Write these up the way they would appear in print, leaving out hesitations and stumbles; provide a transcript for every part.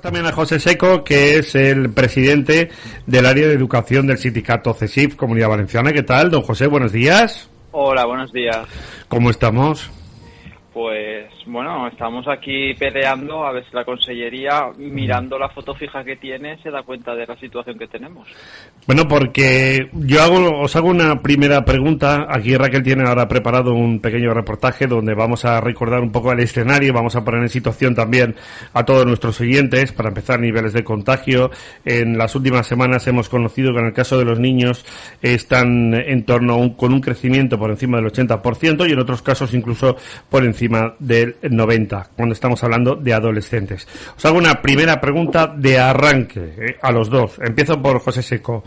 También a José Seco, que es el presidente del área de educación del sindicato CESIF Comunidad Valenciana. ¿Qué tal, don José? Buenos días. Hola, buenos días. ¿Cómo estamos? Pues bueno, estamos aquí peleando a ver si la Consellería, mirando la foto fija que tiene, se da cuenta de la situación que tenemos. Bueno, porque os hago una primera pregunta. Aquí Raquel tiene ahora preparado un pequeño reportaje donde vamos a recordar un poco el escenario, vamos a poner en situación también a todos nuestros oyentes, para empezar, niveles de contagio. En las últimas semanas hemos conocido que en el caso de los niños están en torno con un crecimiento por encima del 80% y en otros casos incluso por encima del 90%, cuando estamos hablando de adolescentes. Os hago una primera pregunta de arranque a los dos. Empiezo por José Seco.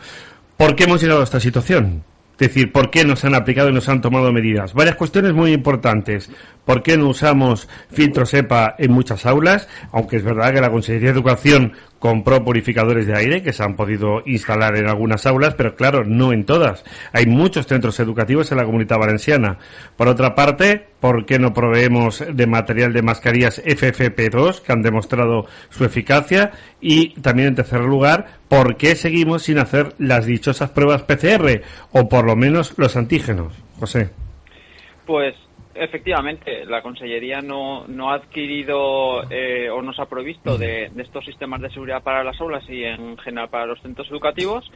¿Por qué hemos llegado a esta situación? Es decir, ¿por qué nos han aplicado y nos han tomado medidas? Varias cuestiones muy importantes. ¿Por qué no usamos filtros EPA en muchas aulas? Aunque es verdad que la Consejería de Educación compró purificadores de aire que se han podido instalar en algunas aulas, pero claro, no en todas. Hay muchos centros educativos en la Comunidad Valenciana. Por otra parte, ¿por qué no proveemos de material de mascarillas FFP2 que han demostrado su eficacia? Y también, en tercer lugar, ¿por qué seguimos sin hacer las dichosas pruebas PCR o por lo menos los antígenos? José. Pues efectivamente, la Consellería no ha adquirido o nos ha provisto de estos sistemas de seguridad para las aulas y en general para los centros educativos,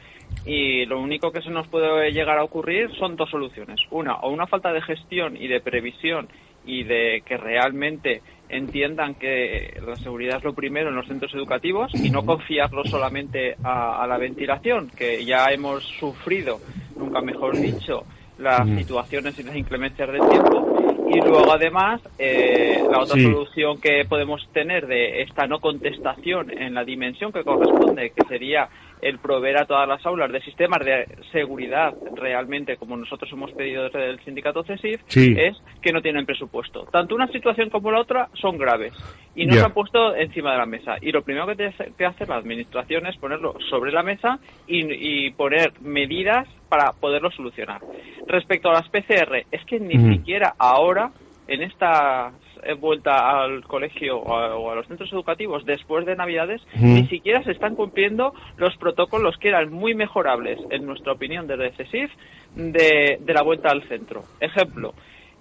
y lo único que se nos puede llegar a ocurrir son dos soluciones. Una falta de gestión y de previsión y de que realmente entiendan que la seguridad es lo primero en los centros educativos y no confiarlo solamente a la ventilación, que ya hemos sufrido, nunca mejor dicho, las situaciones y las inclemencias del tiempo. Y luego, además, la otra solución que podemos tener de esta no contestación en la dimensión que corresponde, que sería el proveer a todas las aulas de sistemas de seguridad realmente, como nosotros hemos pedido desde el sindicato CESIF, es que no tienen presupuesto. Tanto una situación como la otra son graves y no se han puesto encima de la mesa. Y lo primero que tiene que hacer la administración es ponerlo sobre la mesa y poner medidas para poderlo solucionar. Respecto a las PCR, es que ni siquiera ahora, en esta vuelta al colegio o a los centros educativos después de Navidades, ni siquiera se están cumpliendo los protocolos que eran muy mejorables, en nuestra opinión, desde CESIF, de la vuelta al centro. Ejemplo,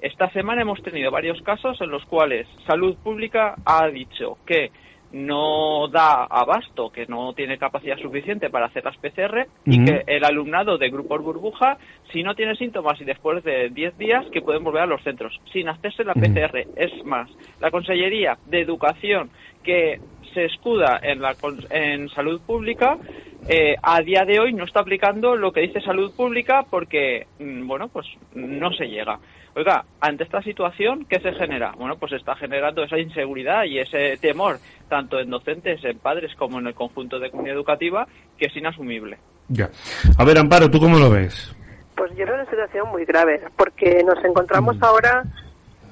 esta semana hemos tenido varios casos en los cuales Salud Pública ha dicho que no da abasto, que no tiene capacidad suficiente para hacer las PCR y que el alumnado de grupos burbuja, si no tiene síntomas y después de 10 días, que pueden volver a los centros sin hacerse la PCR. Es más, la Consellería de Educación, que se escuda en Salud Pública, a día de hoy no está aplicando lo que dice Salud Pública porque, pues no se llega. Oiga, ante esta situación, ¿qué se genera? Bueno, pues se está generando esa inseguridad y ese temor, tanto en docentes, en padres, como en el conjunto de comunidad educativa, que es inasumible. Ya. A ver, Amparo, ¿tú cómo lo ves? Pues yo veo una situación muy grave, porque nos encontramos ahora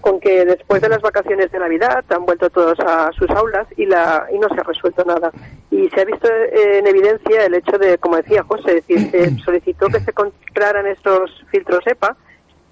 con que después de las vacaciones de Navidad han vuelto todos a sus aulas y no se ha resuelto nada. Y se ha visto en evidencia el hecho de, como decía José, es decir, se solicitó que se compraran estos filtros EPA,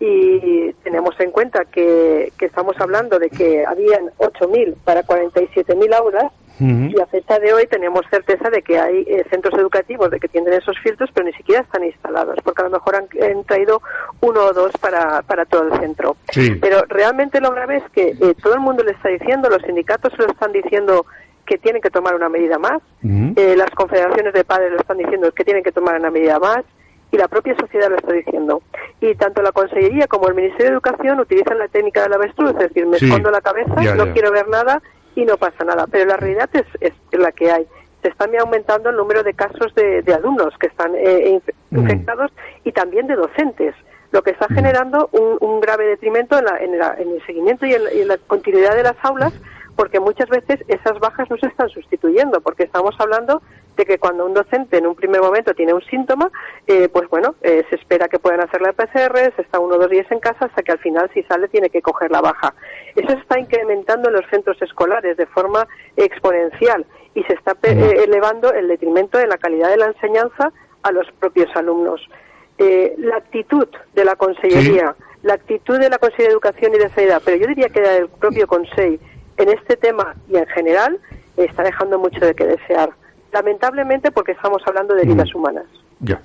y tenemos en cuenta que estamos hablando de que habían 8.000 para 47.000 aulas, y a fecha de hoy tenemos certeza de que hay centros educativos de que tienen esos filtros, pero ni siquiera están instalados, porque a lo mejor han traído uno o dos para todo el centro. Pero realmente lo grave es que todo el mundo le está diciendo, los sindicatos se lo están diciendo, que tienen que tomar una medida más, las confederaciones de padres lo están diciendo que tienen que tomar una medida más, y la propia sociedad lo está diciendo. Y tanto la Consellería como el Ministerio de Educación utilizan la técnica del avestruz, es decir, me escondo la cabeza, no quiero ver nada y no pasa nada. Pero la realidad es la que hay. Se está aumentando el número de casos de alumnos que están infectados y también de docentes, lo que está generando un grave detrimento en el seguimiento y en la continuidad de las aulas, porque muchas veces esas bajas no se están sustituyendo, porque estamos hablando de que cuando un docente en un primer momento tiene un síntoma, se espera que puedan hacer la PCR, se está 1 o 2 días en casa, hasta que al final, si sale, tiene que coger la baja. Eso se está incrementando en los centros escolares de forma exponencial y se está elevando el detrimento en la calidad de la enseñanza a los propios alumnos. La actitud de la Consellería, la actitud de la Consellería de Educación y de Sanidad, pero yo diría que del propio Consell en este tema y en general, está dejando mucho de que desear. Lamentablemente, porque estamos hablando de vidas humanas. Ya.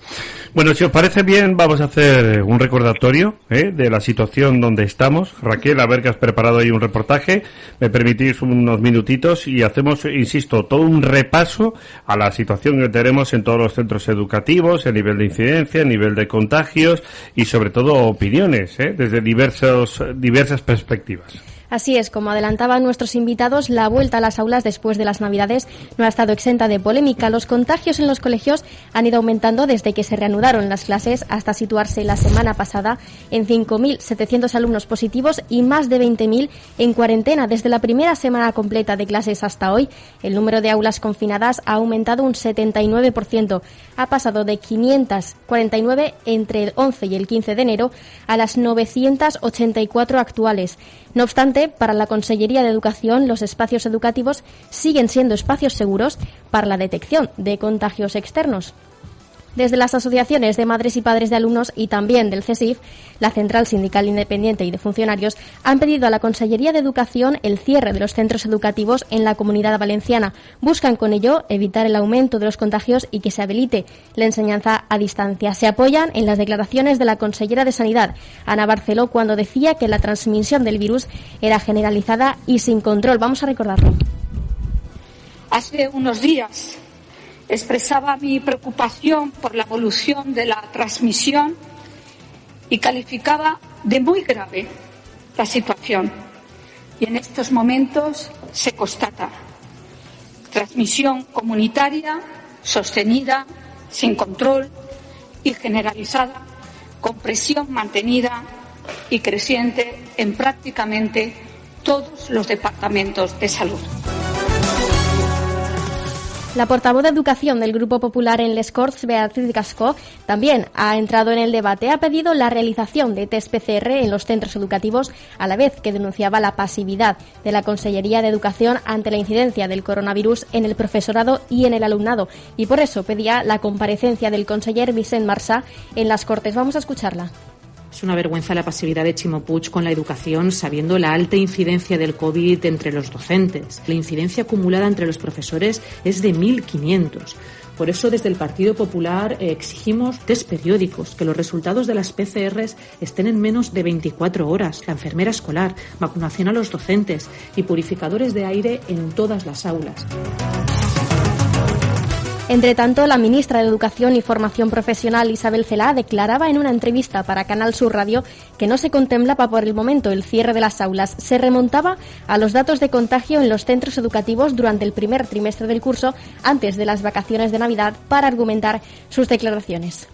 Bueno, si os parece bien, vamos a hacer un recordatorio de la situación donde estamos. Raquel, a ver que has preparado ahí un reportaje. Me permitís unos minutitos y hacemos, insisto, todo un repaso a la situación que tenemos en todos los centros educativos, el nivel de incidencia, el nivel de contagios y sobre todo opiniones, desde diversas perspectivas. Así es, como adelantaban nuestros invitados, la vuelta a las aulas después de las Navidades no ha estado exenta de polémica. Los contagios en los colegios han ido aumentando desde que se reanudaron las clases hasta situarse la semana pasada en 5.700 alumnos positivos y más de 20.000 en cuarentena. Desde la primera semana completa de clases hasta hoy, el número de aulas confinadas ha aumentado un 79%. Ha pasado de 549 entre el 11 y el 15 de enero a las 984 actuales. No obstante, para la Consellería de Educación, los espacios educativos siguen siendo espacios seguros para la detección de contagios externos. Desde las asociaciones de madres y padres de alumnos y también del CSIF, la Central Sindical Independiente y de Funcionarios han pedido a la Consellería de Educación el cierre de los centros educativos en la Comunidad Valenciana. Buscan con ello evitar el aumento de los contagios y que se habilite la enseñanza a distancia. Se apoyan en las declaraciones de la consellera de Sanidad, Ana Barceló, cuando decía que la transmisión del virus era generalizada y sin control. Vamos a recordarlo. Hace unos días expresaba mi preocupación por la evolución de la transmisión y calificaba de muy grave la situación. Y en estos momentos se constata transmisión comunitaria sostenida, sin control y generalizada, con presión mantenida y creciente en prácticamente todos los departamentos de salud. La portavoz de Educación del Grupo Popular en Les Corts, Beatriz Gascó, también ha entrado en el debate. Ha pedido la realización de test PCR en los centros educativos, a la vez que denunciaba la pasividad de la Consellería de Educación ante la incidencia del coronavirus en el profesorado y en el alumnado. Y por eso pedía la comparecencia del conseller Vicent Marsà en las Cortes. Vamos a escucharla. Es una vergüenza la pasividad de Ximo Puig con la educación, sabiendo la alta incidencia del COVID entre los docentes. La incidencia acumulada entre los profesores es de 1.500. Por eso, desde el Partido Popular exigimos test periódicos, que los resultados de las PCRs estén en menos de 24 horas, la enfermera escolar, vacunación a los docentes y purificadores de aire en todas las aulas. Entre tanto, la ministra de Educación y Formación Profesional, Isabel Celaá, declaraba en una entrevista para Canal Sur Radio que no se contemplaba por el momento el cierre de las aulas. Se remontaba a los datos de contagio en los centros educativos durante el primer trimestre del curso, antes de las vacaciones de Navidad, para argumentar sus declaraciones.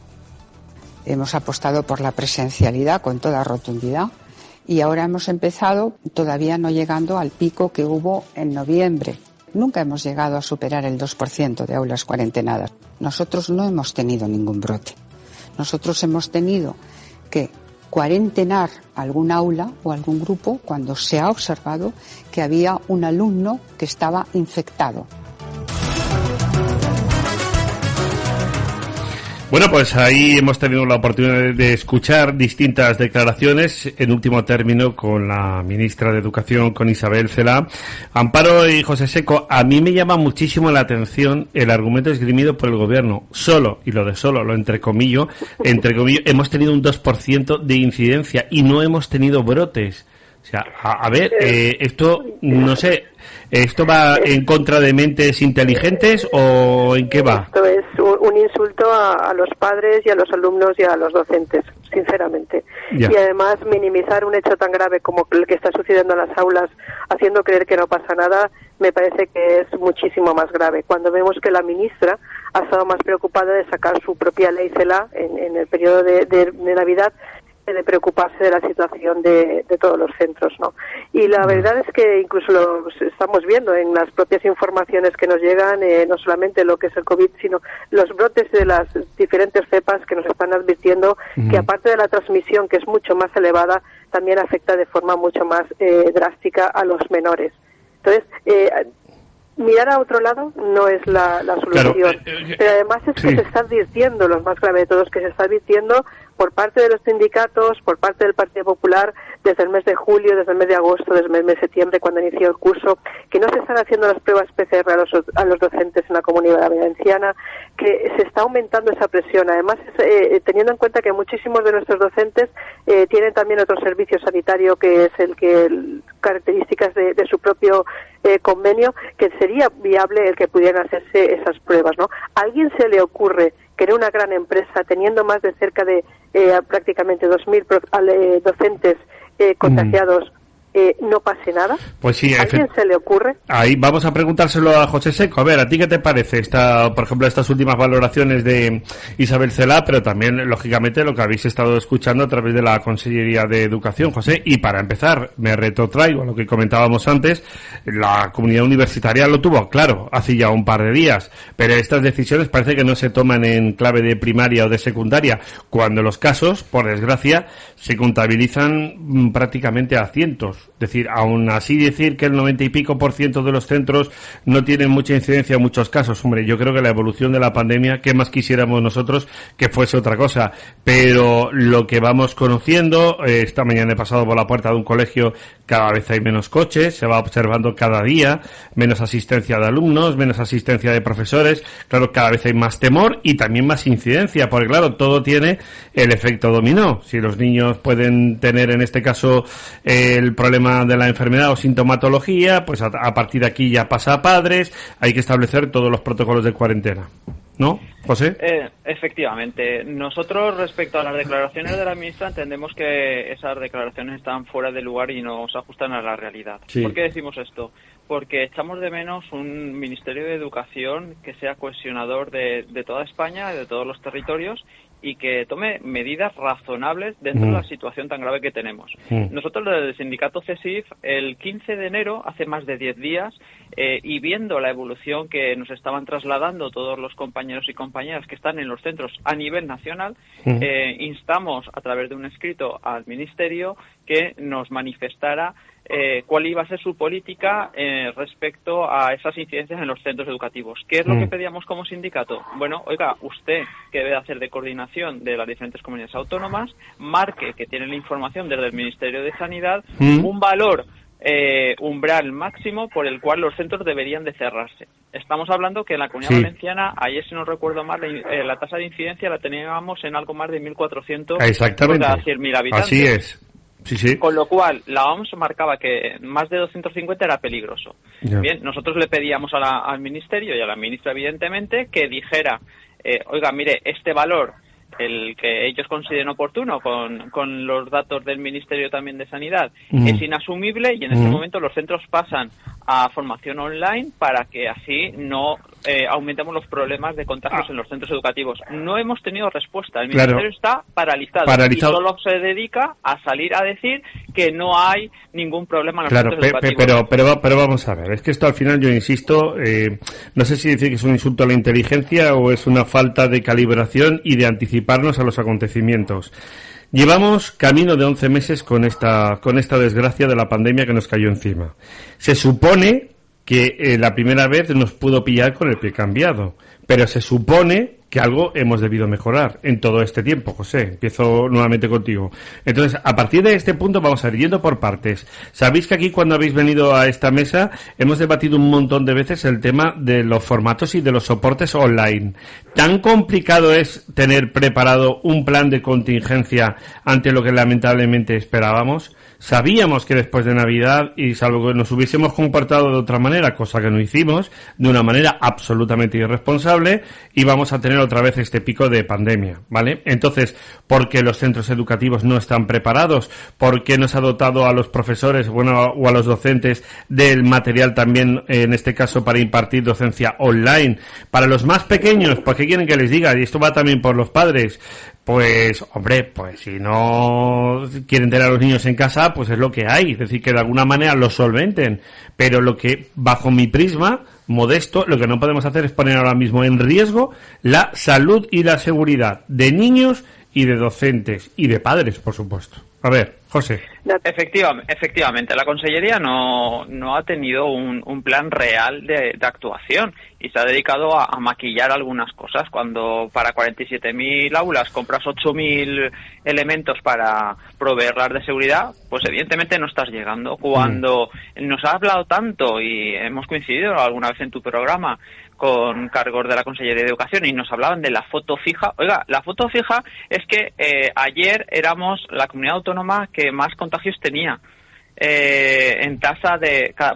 Hemos apostado por la presencialidad con toda rotundidad y ahora hemos empezado todavía no llegando al pico que hubo en noviembre. Nunca hemos llegado a superar el 2% de aulas cuarentenadas. Nosotros no hemos tenido ningún brote. Nosotros hemos tenido que cuarentenar algún aula o algún grupo cuando se ha observado que había un alumno que estaba infectado. Bueno, pues ahí hemos tenido la oportunidad de escuchar distintas declaraciones, en último término con la ministra de Educación, con Isabel Celaá. Amparo y José Seco, a mí me llama muchísimo la atención el argumento esgrimido por el Gobierno. Solo, y lo de solo, lo entrecomillo, hemos tenido un 2% de incidencia y no hemos tenido brotes. O sea, a ver, esto, no sé, ¿esto va en contra de mentes inteligentes o en qué va? Esto es un insulto a los padres y a los alumnos y a los docentes, sinceramente. Ya. Y además minimizar un hecho tan grave como el que está sucediendo en las aulas, haciendo creer que no pasa nada, me parece que es muchísimo más grave. Cuando vemos que la ministra ha estado más preocupada de sacar su propia ley CELA en el periodo de Navidad, de preocuparse de la situación de todos los centros, ¿no? Y la verdad es que incluso lo estamos viendo en las propias informaciones que nos llegan, no solamente lo que es el COVID, sino los brotes de las diferentes cepas que nos están advirtiendo que aparte de la transmisión, que es mucho más elevada, también afecta de forma mucho más drástica a los menores. Entonces, mirar a otro lado no es la solución. Claro, pero además es que se está advirtiendo, lo más grave de todo es que se está advirtiendo por parte de los sindicatos, por parte del Partido Popular, desde el mes de julio, desde el mes de agosto, desde el mes de septiembre, cuando inició el curso, que no se están haciendo las pruebas PCR a los docentes en la Comunidad Valenciana, que se está aumentando esa presión. Además, teniendo en cuenta que muchísimos de nuestros docentes tienen también otro servicio sanitario, que es características de su propio convenio, que sería viable el que pudieran hacerse esas pruebas, ¿no? ¿A alguien se le ocurre que en una gran empresa, teniendo más de cerca de prácticamente 2.000 docentes contagiados, no pase nada? Pues sí, ¿A quién se le ocurre? Ahí vamos a preguntárselo a José Seco. A ver, ¿a ti qué te parece por ejemplo, estas últimas valoraciones de Isabel Celaá, pero también, lógicamente, lo que habéis estado escuchando a través de la Consellería de Educación, José? Y para empezar, me retrotraigo a lo que comentábamos antes. La comunidad universitaria lo tuvo claro hace ya un par de días, pero estas decisiones parece que no se toman en clave de primaria o de secundaria, cuando los casos, por desgracia, se contabilizan prácticamente a cientos. Es decir, aún así decir que el 90 y pico % de los centros no tienen mucha incidencia en muchos casos. Hombre, yo creo que la evolución de la pandemia, ¿qué más quisiéramos nosotros que fuese otra cosa? Pero lo que vamos conociendo, esta mañana he pasado por la puerta de un colegio, cada vez hay menos coches, se va observando cada día, menos asistencia de alumnos, menos asistencia de profesores, claro, cada vez hay más temor y también más incidencia, porque claro, todo tiene el efecto dominó. Si los niños pueden tener, en este caso, el problema de la enfermedad o sintomatología, pues a partir de aquí ya pasa a padres, hay que establecer todos los protocolos de cuarentena, ¿no, José? Efectivamente. Nosotros, respecto a las declaraciones de la ministra, entendemos que esas declaraciones están fuera de lugar y no se ajustan a la realidad. Sí. ¿Por qué decimos esto? Porque echamos de menos un Ministerio de Educación que sea cohesionador de toda España, de todos los territorios, y que tome medidas razonables dentro de la situación tan grave que tenemos. Nosotros, desde el sindicato CESIF, el 15 de enero, hace más de 10 días, y viendo la evolución que nos estaban trasladando todos los compañeros y compañeras que están en los centros a nivel nacional, instamos a través de un escrito al Ministerio que nos manifestara cuál iba a ser su política respecto a esas incidencias en los centros educativos. ¿Qué es lo que pedíamos como sindicato? Bueno, oiga, usted, que debe hacer de coordinación de las diferentes comunidades autónomas, marque que tiene la información desde el Ministerio de Sanidad, un valor umbral máximo por el cual los centros deberían de cerrarse. Estamos hablando que en la Comunidad Valenciana, ayer, si no recuerdo mal, la tasa de incidencia la teníamos en algo más de 1.400 Exactamente. por cada 100.000 habitantes. Así es. Sí. Con lo cual, la OMS marcaba que más de 250 era peligroso. Yeah. Bien, nosotros le pedíamos al Ministerio y a la ministra, evidentemente, que dijera, oiga, mire, este valor, el que ellos consideren oportuno con los datos del Ministerio también de Sanidad, es inasumible, y en este momento los centros pasan a formación online para que así no aumentemos los problemas de contagios en los centros educativos. No hemos tenido respuesta. El Ministerio está paralizado y solo se dedica a salir a decir que no hay ningún problema en los centros educativos. Pero vamos a ver, es que esto al final, yo insisto, no sé si decir que es un insulto a la inteligencia o es una falta de calibración y de anticiparnos a los acontecimientos. Llevamos camino de 11 meses con esta desgracia de la pandemia que nos cayó encima. Se supone que la primera vez nos pudo pillar con el pie cambiado, pero se supone que algo hemos debido mejorar en todo este tiempo. José, empiezo nuevamente contigo. Entonces, a partir de este punto vamos a ir yendo por partes. Sabéis que aquí, cuando habéis venido a esta mesa, hemos debatido un montón de veces el tema de los formatos y de los soportes online. ¿Tan complicado es tener preparado un plan de contingencia ante lo que lamentablemente esperábamos? Sabíamos que después de Navidad, y salvo que nos hubiésemos comportado de otra manera, cosa que no hicimos, de una manera absolutamente irresponsable, íbamos a tener otra vez este pico de pandemia, ¿vale? Entonces, ¿por qué los centros educativos no están preparados? ¿Por qué no se ha dotado a los profesores, o a los docentes del material también, en este caso, para impartir docencia online? Para los más pequeños, ¿por qué quieren que les diga? Y esto va también por los padres. Pues, hombre, pues si no quieren tener a los niños en casa, pues es lo que hay. Es decir, que de alguna manera lo solventen. Pero lo que, bajo mi prisma modesto, lo que no podemos hacer es poner ahora mismo en riesgo la salud y la seguridad de niños y de docentes y de padres, por supuesto. A ver. José. Efectivamente, la Consellería no ha tenido un plan real de actuación y se ha dedicado a maquillar algunas cosas. Cuando para 47.000 aulas compras 8.000 elementos para proveerlas de seguridad, pues evidentemente no estás llegando. Cuando nos ha hablado tanto, y hemos coincidido alguna vez en tu programa con cargos de la Consellería de Educación, y nos hablaban de la foto fija. Oiga, la foto fija es que ayer éramos la comunidad autónoma que más contagios tenía en tasa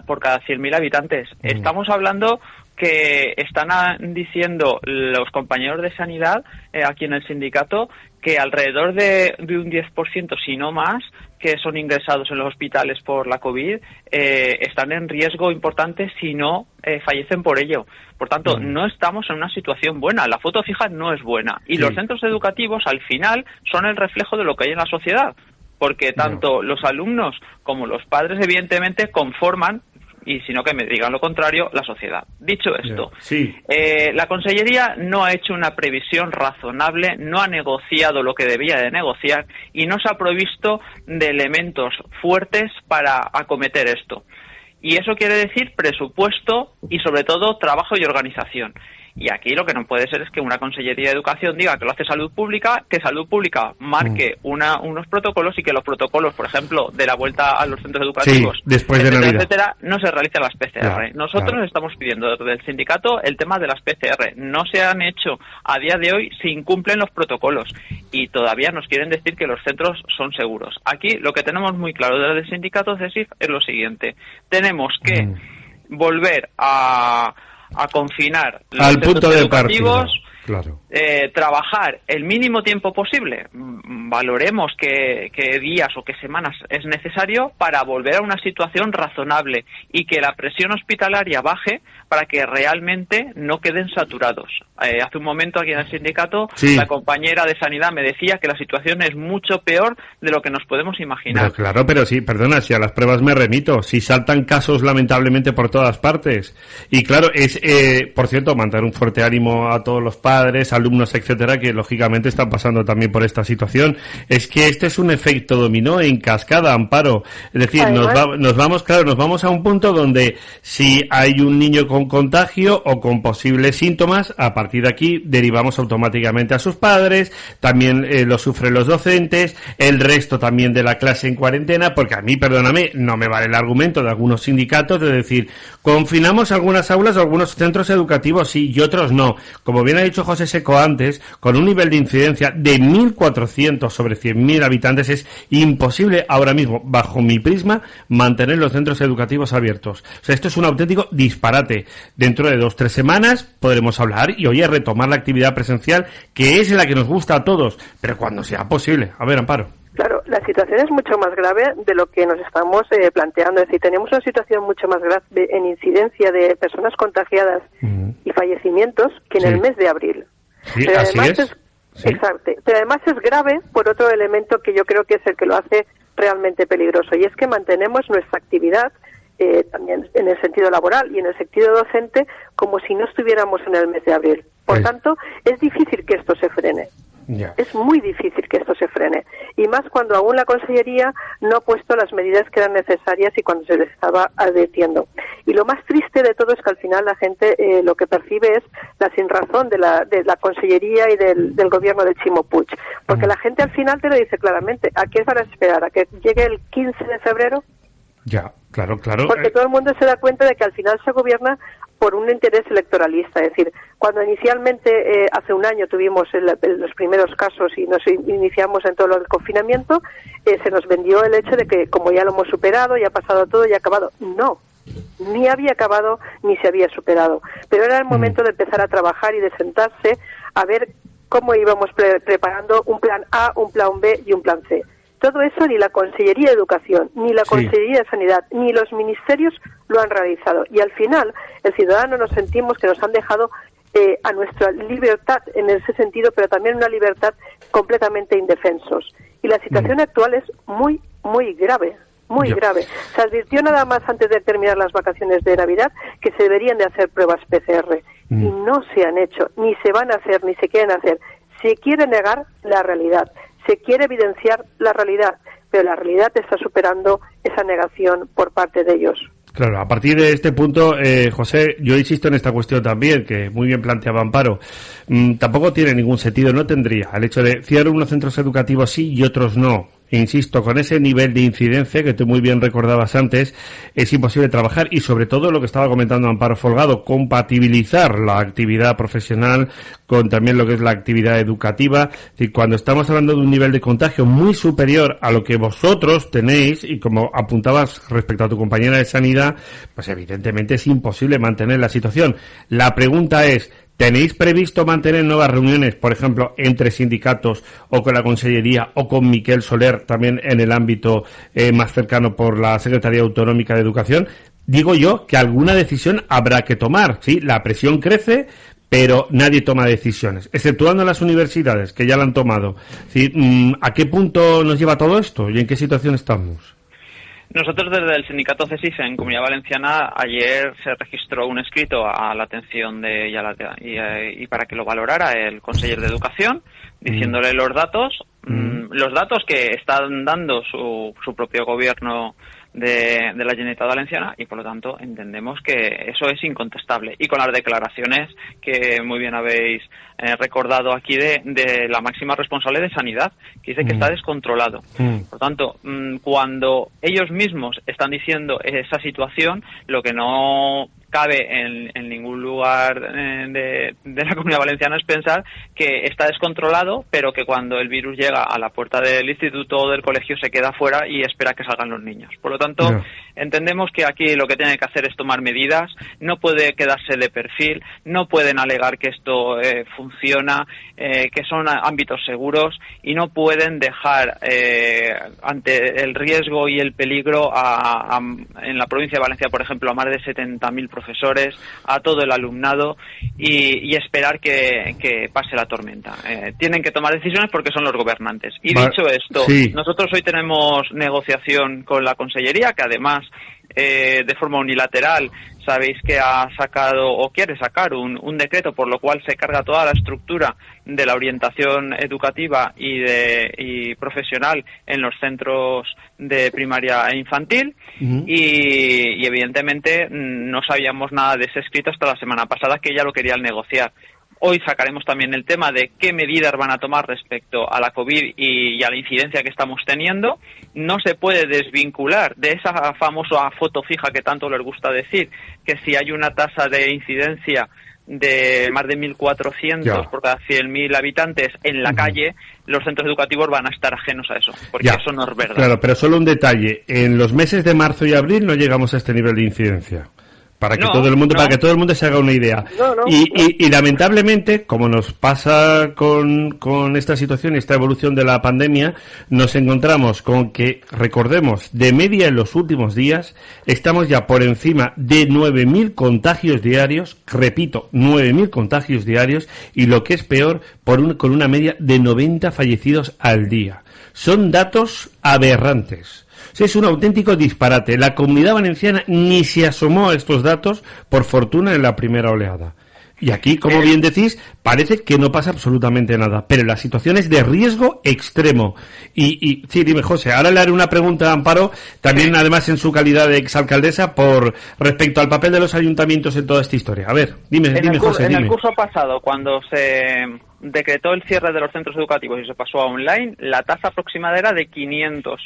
por cada 100.000 habitantes. Estamos hablando que están diciendo los compañeros de sanidad aquí en el sindicato que alrededor de un 10%, si no más, que son ingresados en los hospitales por la COVID, están en riesgo importante si no fallecen por ello. Por tanto, no estamos en una situación buena. La foto fija no es buena. Y los centros educativos, al final, son el reflejo de lo que hay en la sociedad. Porque tanto los alumnos como los padres, evidentemente, conforman, y si no que me digan lo contrario, la sociedad. Dicho esto, la Consellería no ha hecho una previsión razonable, no ha negociado lo que debía de negociar y no se ha provisto de elementos fuertes para acometer esto. Y eso quiere decir presupuesto y, sobre todo, trabajo y organización. Y aquí lo que no puede ser es que una Consellería de Educación diga que lo hace Salud Pública, que Salud Pública marque unos protocolos y que los protocolos, por ejemplo, de la vuelta a los centros educativos, después de Navidad, etcétera, no se realicen las PCR. Nosotros estamos pidiendo desde el sindicato el tema de las PCR. No se han hecho a día de hoy, se incumplen los protocolos y todavía nos quieren decir que los centros son seguros. Aquí lo que tenemos muy claro desde el sindicato CESIF es lo siguiente: tenemos que volver a confinar los al punto de educativos, claro. Trabajar el mínimo tiempo posible. Valoremos qué días o qué semanas es necesario para volver a una situación razonable y que la presión hospitalaria baje para que realmente no queden saturados. Hace un momento aquí en el sindicato la compañera de Sanidad me decía que la situación es mucho peor de lo que nos podemos imaginar. Pero claro, pero sí, perdona, si a las pruebas me remito, si saltan casos lamentablemente por todas partes. Y claro, es, por cierto, mantener un fuerte ánimo a todos los padres, alumnos, etcétera, que lógicamente están pasando también por esta situación. Es que este es un efecto dominó en cascada, Amparo. Es decir, nos vamos a un punto donde si hay un niño con contagio o con posibles síntomas, a partir de aquí derivamos automáticamente a sus padres, también lo sufren los docentes, el resto también de la clase en cuarentena, porque a mí, perdóname, no me vale el argumento de algunos sindicatos de decir, confinamos algunas aulas o algunos centros educativos sí y otros no. Como bien ha dicho José Seco antes, con un nivel de incidencia de 1.400 sobre 100.000 habitantes es imposible ahora mismo, bajo mi prisma, mantener los centros educativos abiertos. O sea, esto es un auténtico disparate. Dentro de 2-3 semanas podremos hablar y, oye, retomar la actividad presencial, que es la que nos gusta a todos, pero cuando sea posible. A ver, Amparo. Claro, la situación es mucho más grave de lo que nos estamos planteando. Es decir, tenemos una situación mucho más grave en incidencia de personas contagiadas y fallecimientos que en el mes de abril. Sí, pero así además exacto. Pero además es grave por otro elemento que yo creo que es el que lo hace realmente peligroso, y es que mantenemos nuestra actividad también en el sentido laboral y en el sentido docente como si no estuviéramos en el mes de abril. Por tanto, es difícil que esto se frene. Es muy difícil que esto se frene, y más cuando aún la Consellería no ha puesto las medidas que eran necesarias y cuando se les estaba advirtiendo. Y lo más triste de todo es que al final la gente lo que percibe es la sinrazón de la Consellería y del gobierno de Chimo Puig, porque la gente al final te lo dice claramente: ¿a qué van a esperar? ¿A que llegue el 15 de febrero? Ya, claro. Porque todo el mundo se da cuenta de que al final se gobierna por un interés electoralista. Es decir, cuando inicialmente hace un año tuvimos los primeros casos y nos iniciamos en todo el confinamiento, se nos vendió el hecho de que como ya lo hemos superado, ya ha pasado todo, ya ha acabado. No, ni había acabado ni se había superado. Pero era el momento de empezar a trabajar y de sentarse a ver cómo íbamos preparando un plan A, un plan B y un plan C. Todo eso ni la Consellería de Educación, ni la Consellería de Sanidad, ni los ministerios lo han realizado. Y al final, el ciudadano nos sentimos que nos han dejado a nuestra libertad en ese sentido, pero también una libertad completamente indefensos. Y la situación actual es muy, muy grave. Muy grave. Se advirtió nada más antes de terminar las vacaciones de Navidad que se deberían de hacer pruebas PCR. Y no se han hecho, ni se van a hacer, ni se quieren hacer. Se quiere negar la realidad. Se quiere evidenciar la realidad, pero la realidad está superando esa negación por parte de ellos. Claro, a partir de este punto, José, yo insisto en esta cuestión también, que muy bien planteaba Amparo. Tampoco tiene ningún sentido, no tendría, el hecho de cierrar unos centros educativos sí y otros no. Insisto, con ese nivel de incidencia que tú muy bien recordabas antes, es imposible trabajar y sobre todo lo que estaba comentando Amparo Folgado, compatibilizar la actividad profesional con también lo que es la actividad educativa. Y cuando estamos hablando de un nivel de contagio muy superior a lo que vosotros tenéis, y como apuntabas respecto a tu compañera de sanidad, pues evidentemente es imposible mantener la situación. La pregunta es, ¿tenéis previsto mantener nuevas reuniones, por ejemplo, entre sindicatos o con la Consellería o con Miquel Soler, también en el ámbito más cercano por la Secretaría Autonómica de Educación? Digo yo que alguna decisión habrá que tomar, ¿sí? La presión crece, pero nadie toma decisiones, exceptuando las universidades, que ya la han tomado. ¿Sí? ¿A qué punto nos lleva todo esto y en qué situación estamos? Nosotros desde el sindicato CESIF en Comunidad Valenciana ayer se registró un escrito a la atención de y para que lo valorara el conseller de Educación, diciéndole los datos que están dando su propio gobierno de la Generalitat Valenciana, y por lo tanto entendemos que eso es incontestable, y con las declaraciones que muy bien habéis recordado aquí de la máxima responsable de Sanidad, que dice que está descontrolado. Por lo tanto, cuando ellos mismos están diciendo esa situación, lo que no cabe en ningún lugar de la Comunidad Valenciana es pensar que está descontrolado, pero que cuando el virus llega a la puerta del instituto o del colegio se queda fuera y espera que salgan los niños. Por lo tanto, entendemos que aquí lo que tiene que hacer es tomar medidas, no puede quedarse de perfil, no pueden alegar que esto funciona, que son ámbitos seguros, y no pueden dejar ante el riesgo y el peligro en la provincia de Valencia, por ejemplo, a más de 70.000 profesores, a todo el alumnado, y esperar que pase la tormenta. Tienen que tomar decisiones porque son los gobernantes. Y dicho esto, nosotros hoy tenemos negociación con la Consellería, que además de forma unilateral sabéis que ha sacado o quiere sacar un decreto por lo cual se carga toda la estructura de la orientación educativa y profesional en los centros de primaria e infantil, y evidentemente no sabíamos nada de ese escrito hasta la semana pasada, que ya lo querían negociar. Hoy sacaremos también el tema de qué medidas van a tomar respecto a la COVID y a la incidencia que estamos teniendo. No se puede desvincular de esa famosa foto fija que tanto les gusta decir, que si hay una tasa de incidencia de más de 1.400 por cada 100.000 habitantes en la calle, los centros educativos van a estar ajenos a eso, porque eso no es verdad. Claro, pero solo un detalle. En los meses de marzo y abril no llegamos a este nivel de incidencia. Para que todo el mundo se haga una idea. Y lamentablemente, como nos pasa con esta situación y esta evolución de la pandemia, nos encontramos con que, recordemos, de media en los últimos días, estamos ya por encima de 9.000 contagios diarios, repito, 9.000 contagios diarios, y lo que es peor, con una media de 90 fallecidos al día. Son datos aberrantes. Es un auténtico disparate. La Comunidad Valenciana ni se asomó a estos datos, por fortuna, en la primera oleada. Y aquí, como bien decís, parece que no pasa absolutamente nada. Pero la situación es de riesgo extremo. Y sí, dime, José, ahora le haré una pregunta a Amparo, también además en su calidad de exalcaldesa, por respecto al papel de los ayuntamientos en toda esta historia. A ver, dime, José. En el curso pasado, cuando se decretó el cierre de los centros educativos y se pasó a online, la tasa aproximada era de 500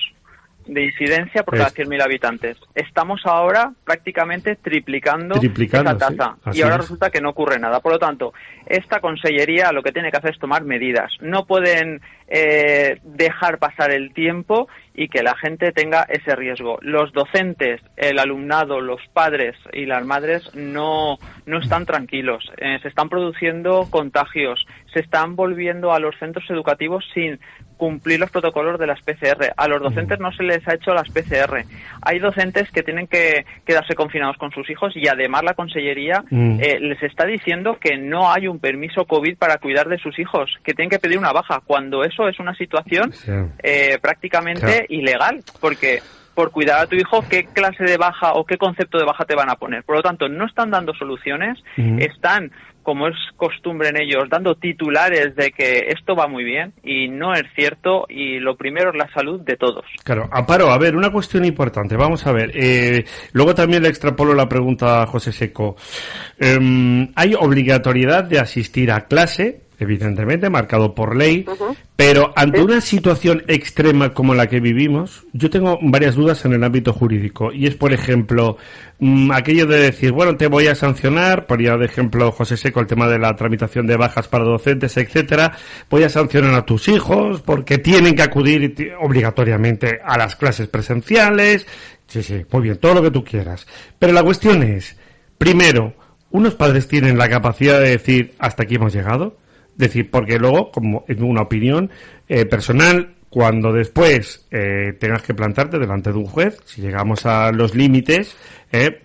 de incidencia por cada 100.000 habitantes. Estamos ahora prácticamente triplicando esa tasa, y ahora resulta que no ocurre nada. Por lo tanto, esta consellería lo que tiene que hacer es tomar medidas. No pueden dejar pasar el tiempo y que la gente tenga ese riesgo. Los docentes, el alumnado, los padres y las madres no están tranquilos. Se están produciendo contagios, se están volviendo a los centros educativos sin cumplir los protocolos de las PCR. A los docentes no se les ha hecho las PCR. Hay docentes que tienen que quedarse confinados con sus hijos, y además la Consellería les está diciendo que no hay un permiso COVID para cuidar de sus hijos, que tienen que pedir una baja, cuando eso es una situación prácticamente ilegal, porque por cuidar a tu hijo, ¿qué clase de baja o qué concepto de baja te van a poner? Por lo tanto, no están dando soluciones, están como es costumbre en ellos, dando titulares de que esto va muy bien, y no es cierto, y lo primero es la salud de todos. Claro, Amparo, a ver, una cuestión importante, vamos a ver, luego también le extrapolo la pregunta a José Seco. ¿Hay obligatoriedad de asistir a clase? Evidentemente, marcado por ley, pero ante una situación extrema como la que vivimos, yo tengo varias dudas en el ámbito jurídico, y es, por ejemplo, aquello de decir, bueno, te voy a sancionar, ponía de ejemplo José Seco el tema de la tramitación de bajas para docentes, etcétera, voy a sancionar a tus hijos porque tienen que acudir obligatoriamente a las clases presenciales, sí, muy bien, todo lo que tú quieras, pero la cuestión es, primero, ¿unos padres tienen la capacidad de decir hasta aquí hemos llegado? Decir, porque luego, como es una opinión personal, cuando después tengas que plantarte delante de un juez, si llegamos a los límites,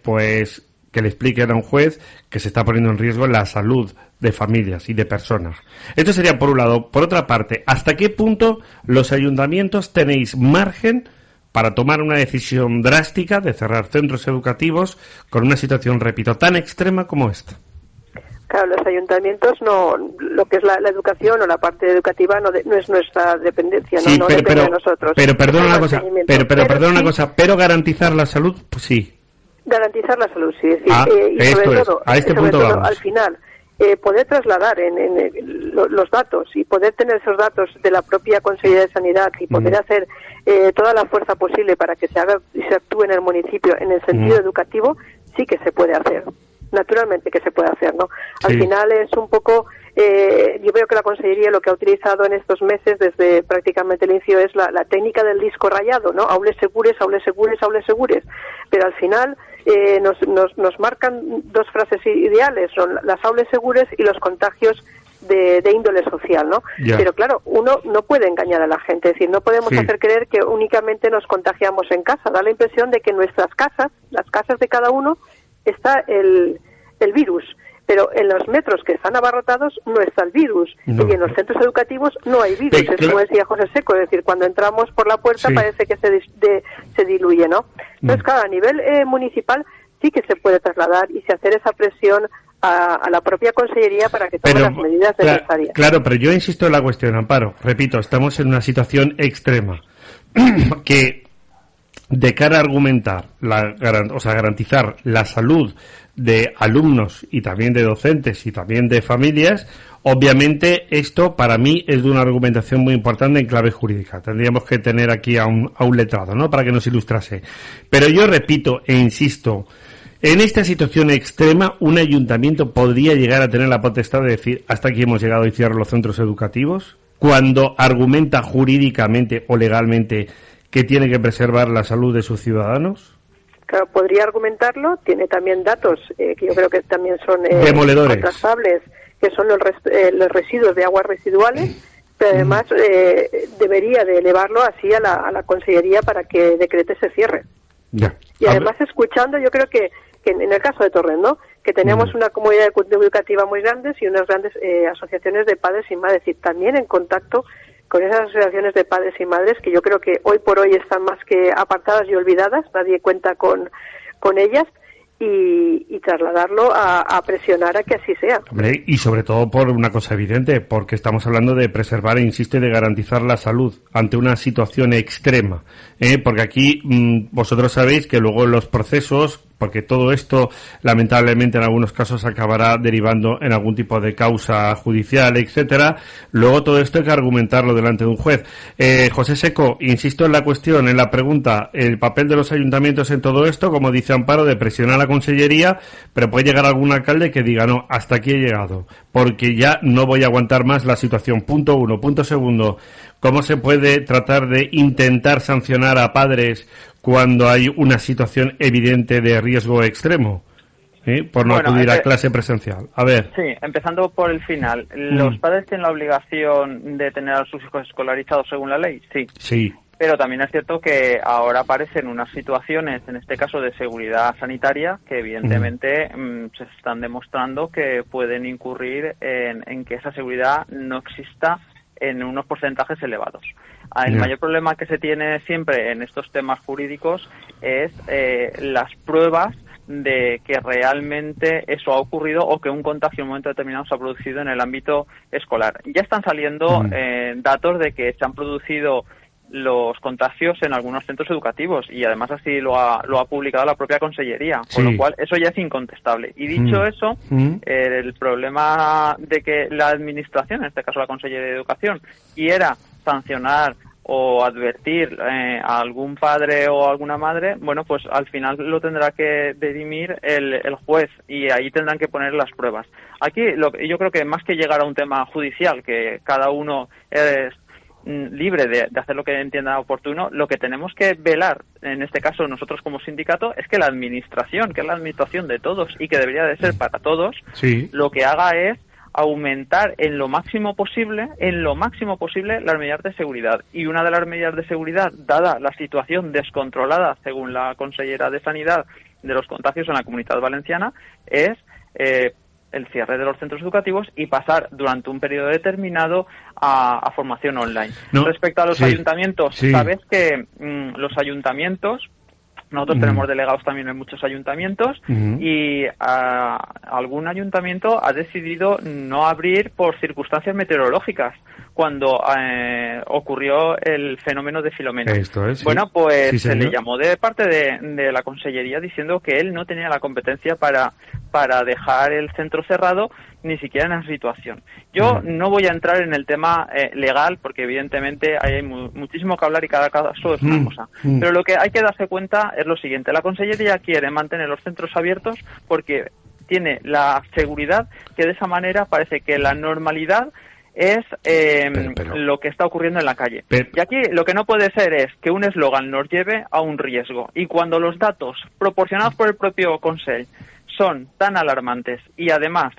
pues que le expliquen a un juez que se está poniendo en riesgo la salud de familias y de personas. Esto sería por un lado. Por otra parte, ¿hasta qué punto los ayuntamientos tenéis margen para tomar una decisión drástica de cerrar centros educativos con una situación, repito, tan extrema como esta? Claro, los ayuntamientos no, lo que es la educación o la parte educativa no es nuestra dependencia, sí, no depende de nosotros. Pero perdona una cosa, perdona una cosa, pero garantizar la salud, pues sí. Garantizar la salud, sí. Es decir, y sobre todo, a este punto todo, vamos. Al final, poder trasladar los datos y poder tener esos datos de la propia Consejería de Sanidad y poder hacer toda la fuerza posible para que se haga y se actúe en el municipio en el sentido educativo, sí que se puede hacer. Naturalmente que se puede hacer, ¿no? Al final es un poco, yo veo que la Consellería lo que ha utilizado en estos meses, desde prácticamente el inicio, es la técnica del disco rayado, ¿no? Aules segures, aules segures, aules segures. Pero al final nos marcan dos frases ideales, son las aules segures y los contagios de índole social, ¿no? Yeah. Pero claro, uno no puede engañar a la gente, es decir, no podemos hacer creer que únicamente nos contagiamos en casa. Da la impresión de que en nuestras casas, las casas de cada uno, está el virus, pero en los metros que están abarrotados no está el virus, y en los centros educativos no hay virus, es como decía José Seco, es decir, cuando entramos por la puerta parece que se diluye, ¿no? Entonces, claro, a nivel municipal sí que se puede trasladar y se hacer esa presión a la propia Consellería para que tome las medidas necesarias. Claro, pero yo insisto en la cuestión, Amparo, repito, estamos en una situación extrema, que de cara a argumentar, garantizar la salud de alumnos y también de docentes y también de familias, obviamente esto para mí es de una argumentación muy importante en clave jurídica. Tendríamos que tener aquí a un letrado, ¿no?, para que nos ilustrase. Pero yo repito e insisto, en esta situación extrema, un ayuntamiento podría llegar a tener la potestad de decir hasta aquí hemos llegado y cierro los centros educativos, cuando argumenta jurídicamente o legalmente que tiene que preservar la salud de sus ciudadanos. Claro, podría argumentarlo, tiene también datos que yo creo que también son contrastables, que son los residuos de aguas residuales, pero además debería de elevarlo así a la Consellería para que decrete ese cierre. Ya. Y además escuchando, yo creo que en el caso de Torrent, ¿no?, que tenemos una comunidad educativa muy grande y unas grandes asociaciones de padres y madres, y también en contacto con esas asociaciones de padres y madres que yo creo que hoy por hoy están más que apartadas y olvidadas, nadie cuenta con ellas, y trasladarlo a presionar a que así sea. Hombre, y sobre todo por una cosa evidente, porque estamos hablando de preservar, e insisto, y de garantizar la salud ante una situación extrema, porque aquí vosotros sabéis que luego los procesos, porque todo esto lamentablemente en algunos casos acabará derivando en algún tipo de causa judicial, etcétera. Luego todo esto hay que argumentarlo delante de un juez. José Seco, insisto en la cuestión, en la pregunta, el papel de los ayuntamientos en todo esto, como dice Amparo, de presionar a la Consellería, pero puede llegar algún alcalde que diga no, hasta aquí he llegado, porque ya no voy a aguantar más la situación. Punto uno. Punto segundo, ¿cómo se puede tratar de intentar sancionar a padres cuando hay una situación evidente de riesgo extremo, por no acudir a clase presencial? A ver. Sí, empezando por el final. ¿Los padres tienen la obligación de tener a sus hijos escolarizados según la ley? Sí. Sí. Pero también es cierto que ahora aparecen unas situaciones, en este caso de seguridad sanitaria, que evidentemente se están demostrando que pueden incurrir en que esa seguridad no exista en unos porcentajes elevados. El mayor problema que se tiene siempre en estos temas jurídicos es las pruebas de que realmente eso ha ocurrido o que un contagio en un momento determinado se ha producido en el ámbito escolar. Ya están saliendo datos de que se han producido los contagios en algunos centros educativos y además así lo ha publicado la propia Consellería, con lo cual eso ya es incontestable. Y dicho eso, el problema de que la Administración, en este caso la Consellería de Educación, quiera sancionar o advertir a algún padre o alguna madre, bueno, pues al final lo tendrá que dirimir el juez y ahí tendrán que poner las pruebas. Aquí yo creo que más que llegar a un tema judicial, que cada uno es libre de hacer lo que entienda oportuno, lo que tenemos que velar, en este caso nosotros como sindicato, es que la Administración, que es la Administración de todos y que debería de ser para todos, lo que haga es aumentar en lo máximo posible las medidas de seguridad. Y una de las medidas de seguridad, dada la situación descontrolada, según la consellera de Sanidad, de los contagios en la Comunidad Valenciana, es el cierre de los centros educativos y pasar durante un periodo determinado a formación online. Respecto a los ayuntamientos, sabes que los ayuntamientos, nosotros tenemos delegados también en muchos ayuntamientos y algún ayuntamiento ha decidido no abrir por circunstancias meteorológicas cuando ocurrió el fenómeno de Filomena. Esto es, bueno, pues se señor. le llamó de parte de la Consellería diciendo que él no tenía la competencia para dejar el centro cerrado ni siquiera en esa situación. Yo no voy a entrar en el tema legal porque evidentemente hay muchísimo que hablar y cada caso es una cosa. Pero lo que hay que darse cuenta es lo siguiente. La Consellería quiere mantener los centros abiertos porque tiene la seguridad que de esa manera parece que la normalidad es pero, lo que está ocurriendo en la calle. Y aquí lo que no puede ser es que un eslogan nos lleve a un riesgo. Y cuando los datos proporcionados por el propio Consell son tan alarmantes y además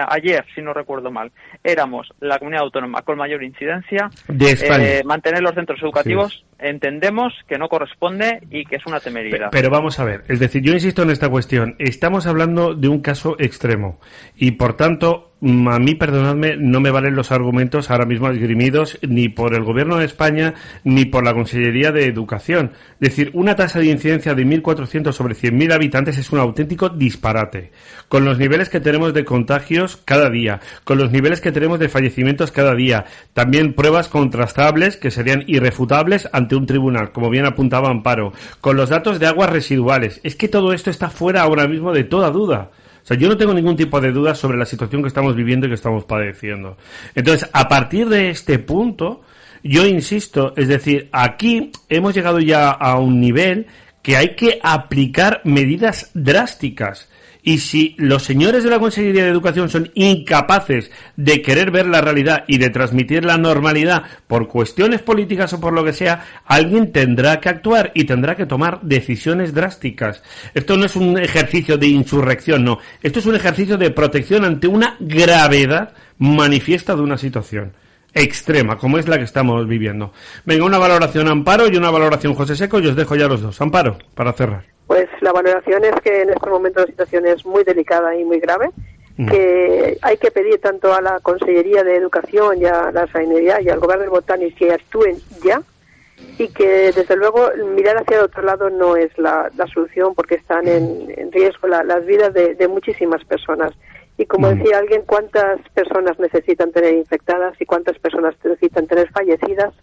ayer, si no recuerdo mal, éramos la comunidad autónoma con mayor incidencia de España, mantener los centros educativos entendemos que no corresponde y que es una temeridad. Pero vamos a ver, es decir, yo insisto en esta cuestión, estamos hablando de un caso extremo y por tanto a mí, perdonadme, no me valen los argumentos ahora mismo esgrimidos ni por el Gobierno de España ni por la Consellería de Educación. Es decir, una tasa de incidencia de 1.400 sobre 100.000 habitantes es un auténtico disparate. Con los niveles que tenemos de contagios cada día, con los niveles que tenemos de fallecimientos cada día, también pruebas contrastables que serían irrefutables ante un tribunal, como bien apuntaba Amparo, con los datos de aguas residuales. Es que todo esto está fuera ahora mismo de toda duda. O sea, yo no tengo ningún tipo de duda sobre la situación que estamos viviendo y que estamos padeciendo. Entonces, a partir de este punto, yo insisto, es decir, aquí hemos llegado ya a un nivel que hay que aplicar medidas drásticas. Y si los señores de la Consellería de Educación son incapaces de querer ver la realidad y de transmitir la normalidad por cuestiones políticas o por lo que sea, alguien tendrá que actuar y tendrá que tomar decisiones drásticas. Esto no es un ejercicio de insurrección, no. Esto es un ejercicio de protección ante una gravedad manifiesta de una situación extrema, como es la que estamos viviendo. Venga, una valoración Amparo y una valoración José Seco, y os dejo ya los dos. Amparo, para cerrar. Pues la valoración es que en este momento la situación es muy delicada y muy grave, que hay que pedir tanto a la Consellería de Educación y a la Sanidad y al Gobierno del Botánico que actúen ya, y que desde luego mirar hacia el otro lado no es la solución, porque están en riesgo las vidas de muchísimas personas. Y como decía alguien, ¿cuántas personas necesitan tener infectadas y cuántas personas necesitan tener fallecidas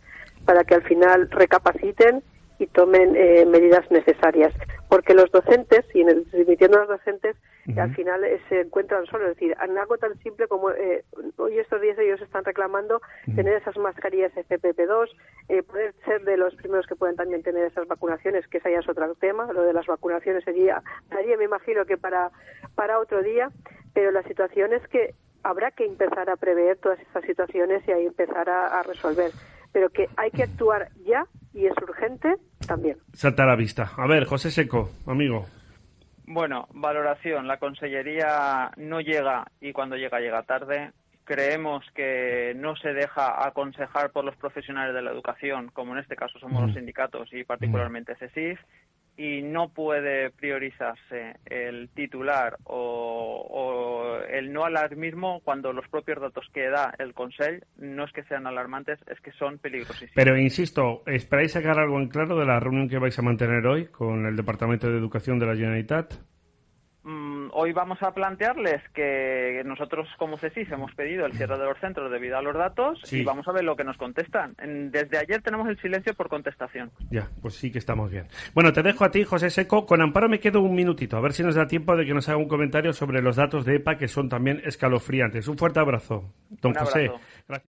para que al final recapaciten y tomen medidas necesarias? Porque los docentes, y remitiendo a los docentes, al final se encuentran solos. Es decir, en algo tan simple como hoy estos días ellos están reclamando tener esas mascarillas FFP2, poder ser de los primeros que puedan también tener esas vacunaciones, que ese ya es otro tema. Lo de las vacunaciones sería me imagino que para otro día, pero la situación es que habrá que empezar a prever todas estas situaciones y ahí empezar a resolver. Pero que hay que actuar ya y es urgente también. Salta a la vista. A ver, José Seco, amigo. Bueno, valoración. La Consellería no llega y cuando llega tarde. Creemos que no se deja aconsejar por los profesionales de la educación, como en este caso somos los sindicatos y particularmente CESIF, y no puede priorizarse el titular o el no alarmismo cuando los propios datos que da el Consell no es que sean alarmantes, es que son peligrosísimos. Pero insisto, ¿esperáis sacar algo en claro de la reunión que vais a mantener hoy con el Departamento de Educación de la Generalitat? hoy vamos a plantearles que nosotros como CSIS hemos pedido el cierre de los centros debido a los datos y vamos a ver lo que nos contestan. Desde ayer tenemos el silencio por contestación. Ya, pues sí que estamos bien. Bueno, te dejo a ti, José Seco. Con Amparo me quedo un minutito, a ver si nos da tiempo de que nos haga un comentario sobre los datos de EPA, que son también escalofriantes. Un fuerte abrazo, don José. Gracias.